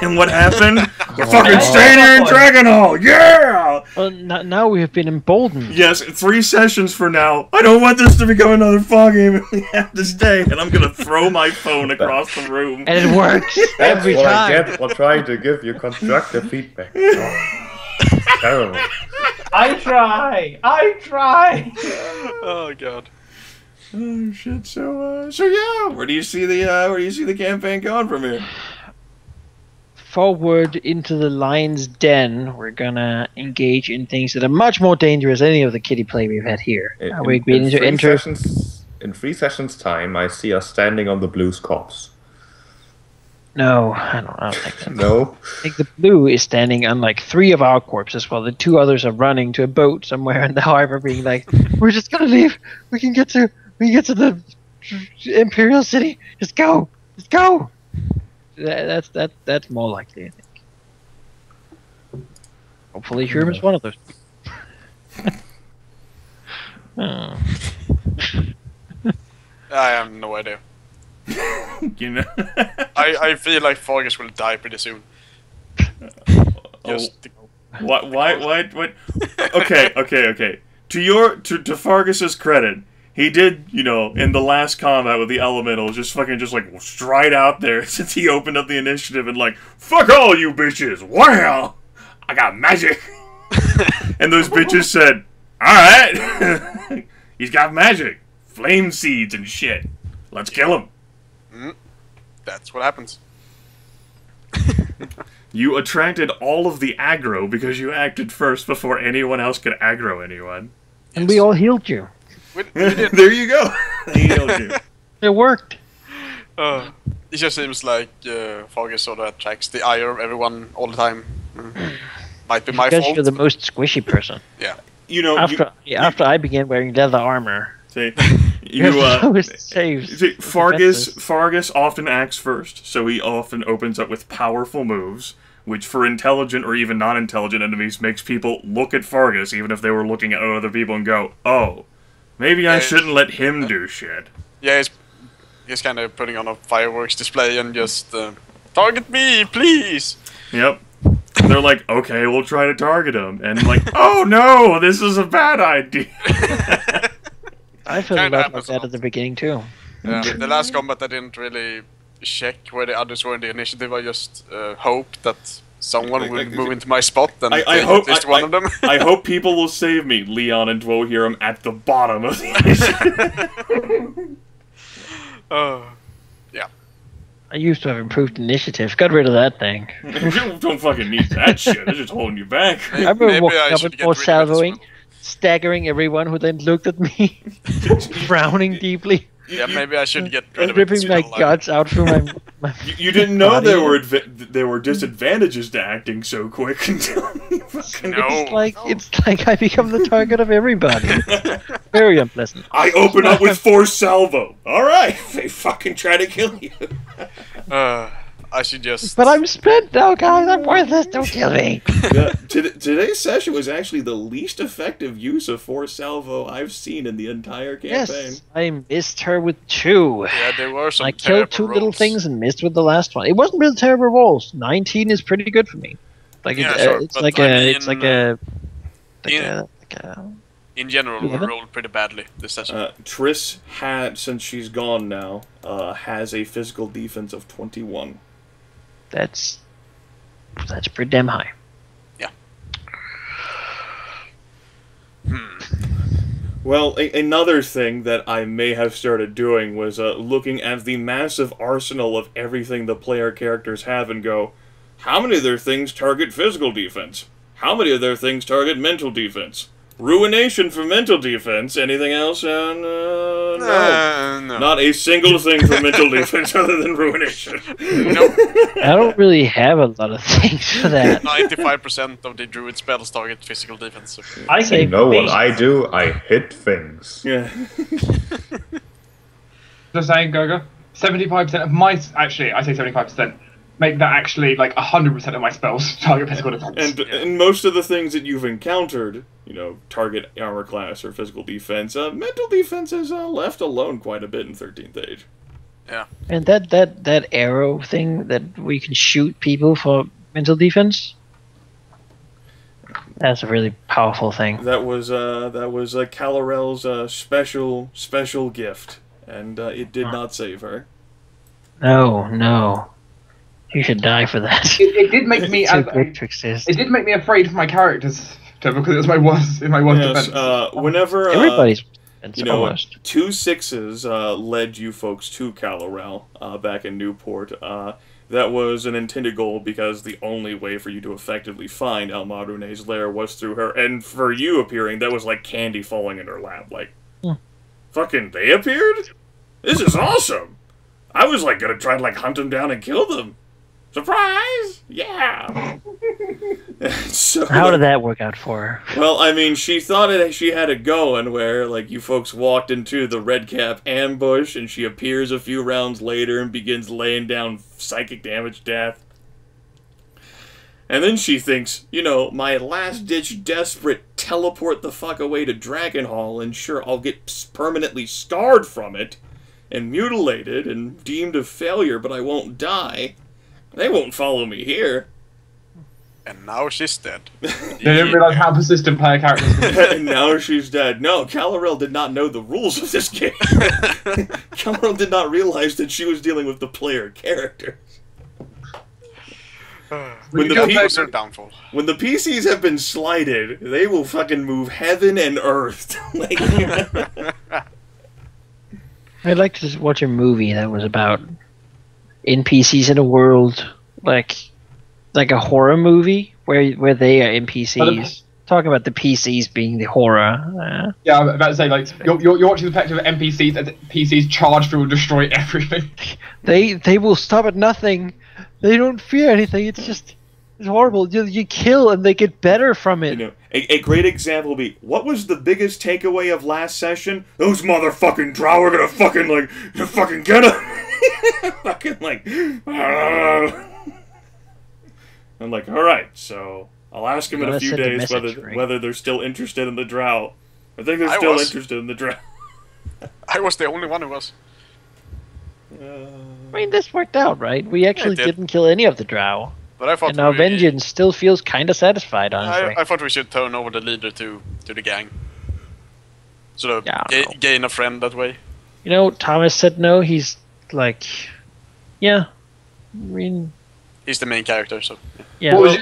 And what happened? We're fucking staying here in Dragon Hall! Yeah! Well, now we have been emboldened. Yes, 3 sessions for now. I don't want this to become another Foghaven. We have to stay. And I'm gonna throw my phone across the room. And it works every That's what time. I get for trying to give you constructive feedback. Oh, terrible. I try! Oh god. Oh shit, so yeah, where do you see the campaign going from here? Forward into the lion's den, we're gonna engage in things that are much more dangerous than any of the kiddie play we've had here. We're going to enter. In 3 sessions' time, I see us standing on the blue's corpse. No, I don't think so. No? I think the blue is standing on like 3 of our corpses while the 2 others are running to a boat somewhere in the harbor being like, we're just gonna leave. We can get to the Imperial City. Just go. That's more likely, I think. Hopefully Sherm is one of those. Oh. I have no idea. You know? I feel like Fargus will die pretty soon. Just What? Okay. To Fargus's credit, he did, in the last combat with the Elementals, just like stride out there since he opened up the initiative and like, fuck all you bitches! Wow! I got magic! And those bitches said, alright! He's got magic! Flame seeds and shit! Let's kill him! That's what happens. You attracted all of the aggro because you acted first before anyone else could aggro anyone. And we all healed you. There you go. He healed you. It worked. It just seems like Fargus sort of attracts the ire of everyone all the time. Might be my fault. Because you're the most squishy person. Yeah. After I began wearing leather armor. See, Fargus often acts first, so he often opens up with powerful moves, which for intelligent or even non-intelligent enemies makes people look at Fargus, even if they were looking at other people, and go, oh, maybe I shouldn't let him do shit. Yeah, he's kind of putting on a fireworks display and just, target me, please! Yep. And they're like, okay, we'll try to target him. And like, oh no, this is a bad idea. I felt a lot like that at the beginning too. Yeah, the last combat I didn't really check where the others were in the initiative. I just hoped that someone would move into my spot and I hope at least one of them. I hope people will save me, Leon and Dwohurim, at the bottom of the initiative. Yeah. I used to have improved initiative. Got rid of that thing. You don't fucking need that shit. It's just holding you back. I remember walking up and more salvoing, staggering everyone who then looked at me, frowning deeply. Yeah, maybe I should get rid of ripping my guts out through my You didn't know there were disadvantages to acting so quick until you fucking... It's like I become the target of everybody. Very unpleasant. I open up with force salvo. Alright, they fucking try to kill you. I should just... But I'm spent now, guys. I'm worthless. Don't kill me. Today's session was actually the least effective use of force salvo I've seen in the entire campaign. Yes, I missed her with 2. Yeah, there were some I killed 2 little things and missed with the last one. It wasn't really terrible rolls. 19 is pretty good for me. In general, we rolled pretty badly this session. Triss had, since she's gone now, has a physical defense of 21. That's pretty damn high. Yeah. Well, another thing that I may have started doing was looking at the massive arsenal of everything the player characters have and go, how many of their things target physical defense? How many of their things target mental defense? Ruination for mental defense. Anything else? No. No. Not a single thing for mental defense other than ruination. Nope. I don't really have a lot of things for that. 95% of the druid spells target physical defense. So. I You can know what bait. I do? I hit things. Yeah. Just saying, Goger. 75% of my... Actually, I say 75%. Make that actually, like, 100% of my spells target physical defense. And most of the things that you've encountered, you know, target armor class or physical defense, mental defense is left alone quite a bit in 13th Age. Yeah. And that arrow thing that we can shoot people for mental defense. That's a really powerful thing. That was Calorel's special gift, and it did not save her. No. You should die for that. It did make me... It did make me afraid for my characters, because it was my worst Yes, defense. whenever Everybody's you know, almost. 2 6s led you folks to Calorel back in Newport. That was an intended goal because the only way for you to effectively find Almadrune's lair was through her, and for you appearing, that was like candy falling in her lap. Like, fucking, they appeared? This is awesome! I was like gonna try to like hunt them down and kill them. Surprise! Yeah! So, How did that work out for her? well, I mean, she thought she had it going where, like, you folks walked into the red cap ambush and she appears a few rounds later and begins laying down psychic damage death. And then she thinks, you know, my last-ditch desperate teleport the fuck away to Dragonhall and sure, I'll get permanently scarred from it and mutilated and deemed a failure, but I won't die. They won't follow me here. And now she's dead. They didn't realize how persistent player characters can be. And now she's dead. No, Calorel did not know the rules of this game. Calorel did not realize that she was dealing with the player characters. When the downfall. When the PCs have been slighted, they will fucking move heaven and earth. Like, I'd like to just watch a movie that was about NPCs in a world like a horror movie where they are NPCs. Talking about the PCs being the horror. Yeah, I'm about to say, like, you're watching the perspective of NPCs, and PCs charge through and destroy everything. They will stop at nothing. They don't fear anything. It's horrible. You kill and they get better from it. you know, a great example would be, what was the biggest takeaway of last session? Those motherfucking drow are gonna fucking get him. Fucking like, I'm like, alright, so I'll ask him in a few days whether they're still interested in the drow. I think they're still interested in the drow. I was the only one who was. I mean, this worked out, right? We actually didn't kill any of the drow. But I thought and our vengeance still feels kind of satisfied, honestly. I thought we should turn over the leader to the gang. Sort of gain a friend that way. You know, Thomas said no. He's like, yeah. I mean, he's the main character, so. Yeah. Were you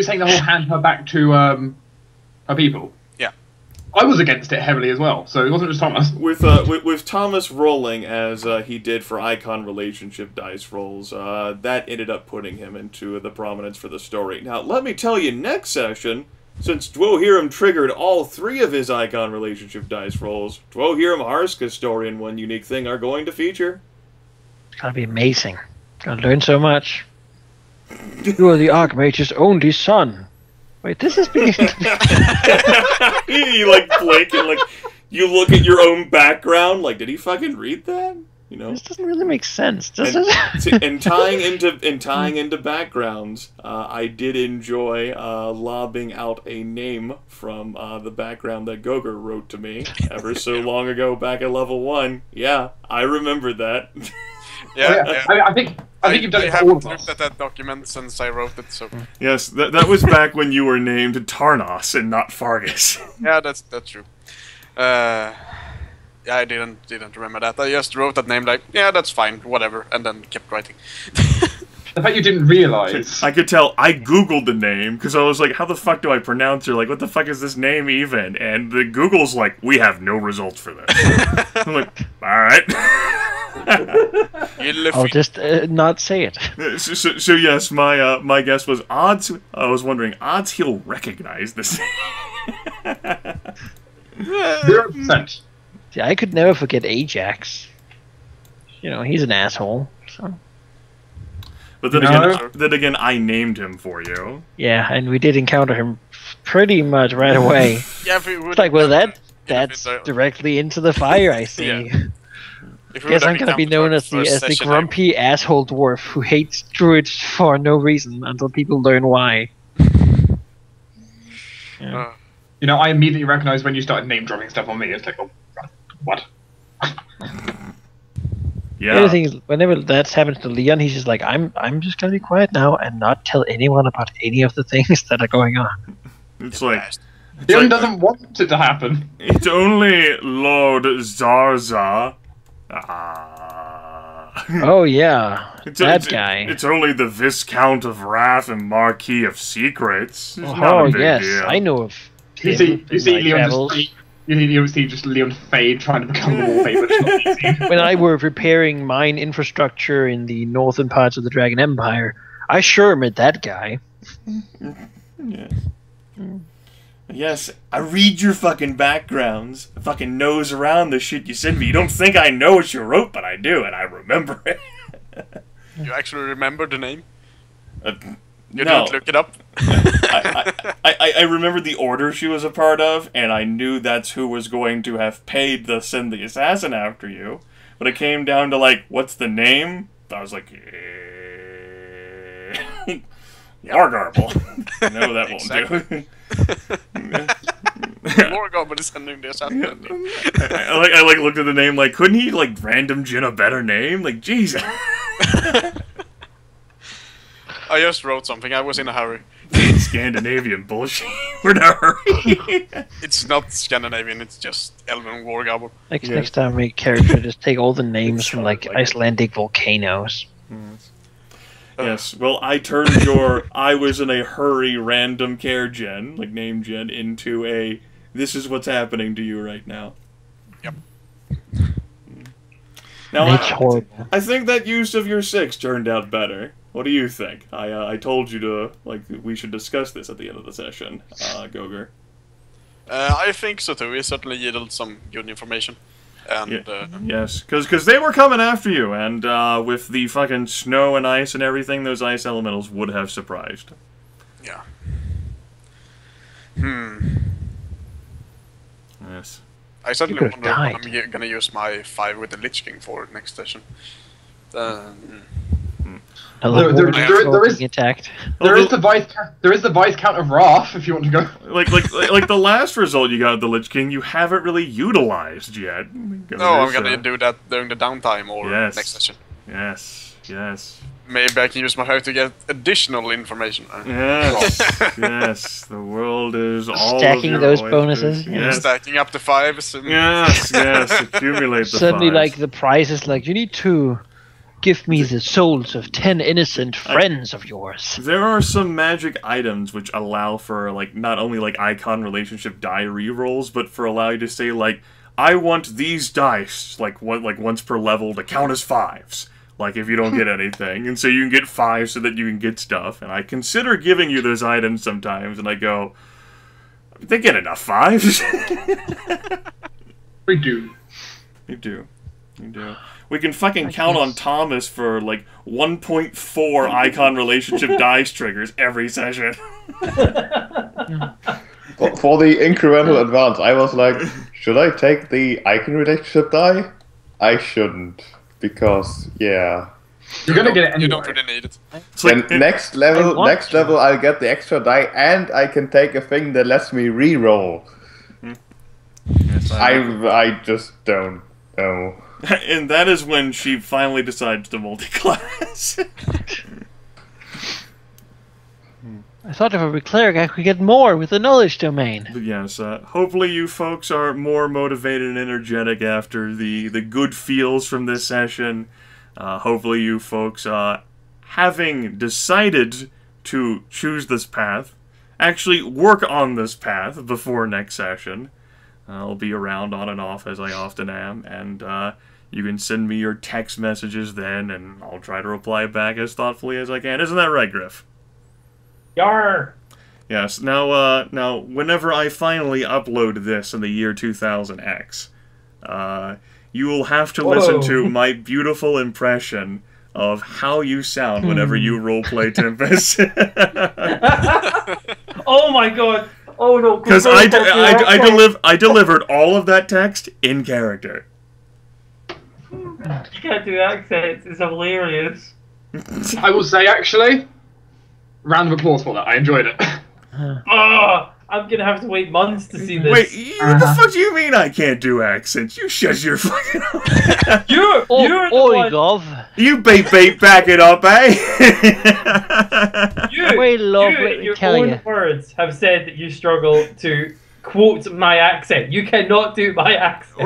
saying the whole hand her back to her people? Yeah. I was against it heavily as well, so it wasn't just Thomas. With Thomas rolling as he did for icon relationship dice rolls, that ended up putting him into the prominence for the story. Now, let me tell you, next session, since Dwohurim triggered all 3 of his icon relationship dice rolls, Dwohurim, Harsca story, and One Unique Thing are going to feature. It's gonna be amazing. Gonna learn so much. You are the Archmage's only son. Wait, this is being... You like blink and like you look at your own background. Like, did he fucking read that? You know, this doesn't really make sense, does it? And tying into backgrounds, I did enjoy lobbing out a name from the background that Goger wrote to me ever so long ago back at level 1. Yeah, I remembered that. Yeah. I think you've done it for all of us. I haven't looked at that document since I wrote it, so... Yes, that was back when you were named Tarnos and not Fargus. Yeah, that's true. Yeah, I didn't remember that. I just wrote that name like, yeah, that's fine, whatever, and then kept writing. The fact you didn't realize. I could tell. I googled the name because I was like, "How the fuck do I pronounce her? Like, what the fuck is this name even?" And the Google's like, "We have no results for this." I'm like, "All right." I'll just not say it. So yes, my guess was odds. I was wondering odds he'll recognize this. 0%. See, I could never forget Ajax. You know, he's an asshole. So. But then again, I named him for you. Yeah, and we did encounter him pretty much right away. Yeah, if we would. It's like, well, that's directly into the fire. I see. Yeah. Guess I'm gonna be known as the grumpy asshole dwarf who hates druids for no reason until people learn why. Yeah. You know, I immediately recognized when you started name dropping stuff on me. It's like, oh, what? Yeah. The other thing is, whenever that happens to Leon, he's just like, I'm just gonna be quiet now and not tell anyone about any of the things that are going on. It's like Leon doesn't want it to happen. It's only Lord Zarza. Oh yeah, that guy. It's only the Viscount of Wrath and Marquis of Secrets. Oh yes, deal. I know of him. You see Leon just Leon Fade trying to become the wallpaper. It's not easy. When I were repairing mine infrastructure in the northern parts of the Dragon Empire, I sure met that guy. Yes. Yes, I read your fucking backgrounds. I fucking nose around the shit you send me. You don't think I know what you wrote, but I do, and I remember it. You actually remember the name? You no. didn't look it up? I remembered the order she was a part of, and I knew that's who was going to have paid to send the assassin after you. But it came down to, like, what's the nname? I was like, Wargarble. No, that won't do. Wargarble is sending the assassin. I looked at the name like, couldn't he like random gen a better name? Like, Jesus. I just wrote something. I was in a hurry. Scandinavian bullshit. We're in a hurry. It's not Scandinavian. It's just Elven Wargarble. Next time we make a character, just take all the names from like Icelandic volcanoes. Yes, well, I turned your I was in a hurry random care gen, like name gen, into a this is what's happening to you right now. Yep. Now, it's horrible. I think that use of your 6 turned out better. What do you think? I told you to, like, we should discuss this at the end of the session, Goger. I think so too. We certainly yielded some good information. And, yes, because they were coming after you, and with the fucking snow and ice and everything, those ice elementals would have surprised. Yeah. Yes. I certainly wonder what I'm gonna use my 5 with the Lich King for next session. There is the Viscount of Wrath if you want to go. Like the last result you got of the Lich King, you haven't really utilized yet. No, I'm gonna do that during the downtime or next session. Yes, yes. Maybe I can use my 5 to get additional information. Yes, yes. The world is all stacking those bonuses. Yes. Stacking up the 5s. And yes, accumulate the suddenly 5s. Like the prize is like, you need to give me the souls of 10 innocent friends of yours. There are some magic items which allow for, like, not only, like, icon relationship die rerolls, but for allow you to say, like, I want these dice, like once per level, to count as 5s. Like, if you don't get anything. And so you can get 5 so that you can get stuff. And I consider giving you those items sometimes, and I go, they get enough 5s. We do. You do. You do. We can fucking count on Thomas for, like, 1.4 icon relationship dice triggers every session. For the incremental advance, I was like, should I take the icon relationship die? I shouldn't. Because, yeah. You're gonna get it anyway. You don't really need it. Like, next level, I'll get the extra die, and I can take a thing that lets me re-roll. Yes, I just don't know. And that is when she finally decides to multi-class. I thought if I were cleric, I could get more with the knowledge domain. But yes, hopefully you folks are more motivated and energetic after the good feels from this session. Hopefully you folks, having decided to choose this path, actually work on this path before next session. I'll be around on and off as I often am, and You can send me your text messages then, and I'll try to reply back as thoughtfully as I can. Isn't that right, Gryph? Yar! Yes. Now, whenever I finally upload this in the year 2000X, you will have to listen to my beautiful impression of how you sound whenever you roleplay Tempus. Oh my god! Oh no! Because I delivered all of that text in character. You can't do accents. It's hilarious. I will say, actually, round of applause for that. I enjoyed it. Oh, I'm gonna have to wait months to see this. Wait, what the fuck do you mean I can't do accents? You shut your fucking up. You're the one. Gov. You bait back it up, eh? You, in your own words, have said that you struggle to quote my accent. You cannot do my accent.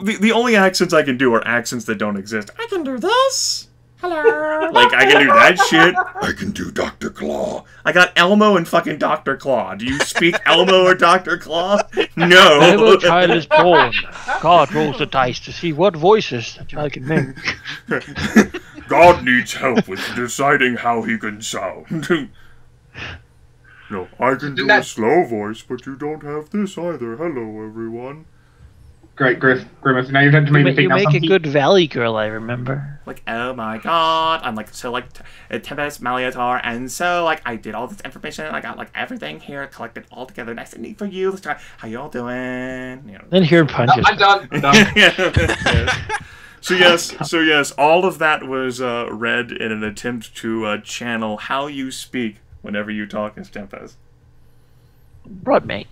The only accents I can do are accents that don't exist. I can do this. Hello. Like, I can do that shit. I can do Dr. Claw. I got Elmo and fucking Dr. Claw. Do you speak Elmo or Dr. Claw? No. Whenever a child is born, God rolls the dice to see what voices the child can make. God needs help with deciding how he can sound. No, I can do a slow voice, but you don't have this either. Hello, everyone. Great, Grimith. Now you've had to make me think. You make a good Valley girl, I remember. Like, oh my god, I'm like, so like, Tempus, Malleator, and so like, I did all this information, I got like everything here collected all together, nice and neat for you. Let's try. How y'all doing? You know, then here punches. I'm done. Yes. So yes, all of that was read in an attempt to channel how you speak whenever you talk as Tempus. Right, mate.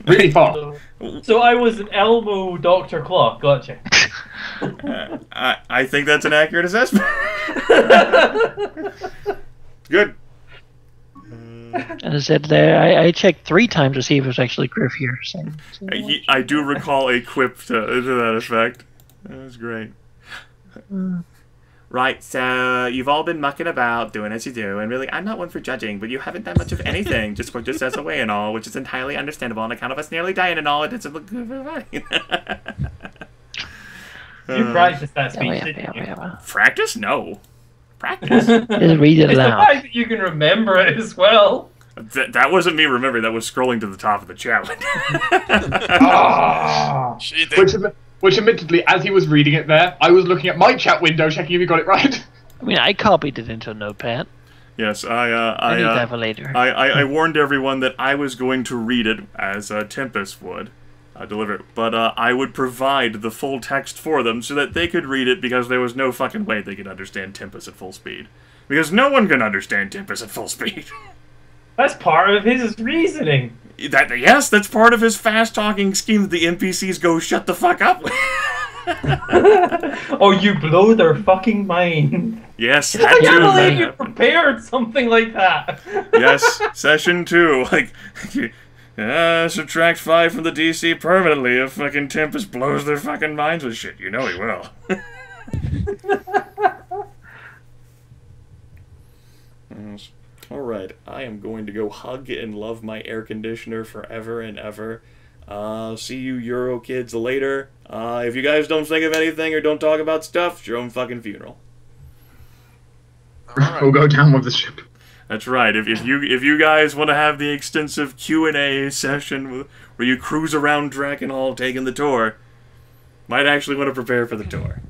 Really far. So I was an Elmo Dr. Claw. Gotcha. I think that's an accurate assessment. Good. As I said there, I checked 3 times to see if it was actually Gryph here. So I do recall a quip to that effect. That was great. Right, so you've all been mucking about, doing as you do, and really, I'm not one for judging, but you haven't done much of anything, just worked yourselves away and all, which is entirely understandable on account of us nearly dying and all, it doesn't look good for fine. You practiced that speech, didn't you? Practice? No. Practice? Just read it It's the aloud. fact that you can remember it as well. That wasn't me remembering, that was scrolling to the top of the chat. Which, admittedly, as he was reading it there, I was looking at my chat window, checking if you got it right. I mean, I copied it into a notepad. Yes, I need that for later. I warned everyone that I was going to read it as Tempus would deliver it, but I would provide the full text for them so that they could read it because there was no fucking way they could understand Tempus at full speed. Because no one can understand Tempus at full speed. That's part of his reasoning. Yes, that's part of his fast-talking scheme that the NPCs go shut the fuck up. Oh, you blow their fucking mind. Yes, I can't believe you prepared something like that. Yes, session 2. Like, subtract 5 from the DC permanently if fucking Tempus blows their fucking minds with shit. You know he will. Yes. Alright, I am going to go hug and love my air conditioner forever and ever. See you Euro kids later. If you guys don't think of anything or don't talk about stuff, it's your own fucking funeral. Right. We'll go down with the ship. That's right. If you guys want to have the extensive Q&A session where you cruise around Drakkenhall taking the tour, might actually want to prepare for the tour.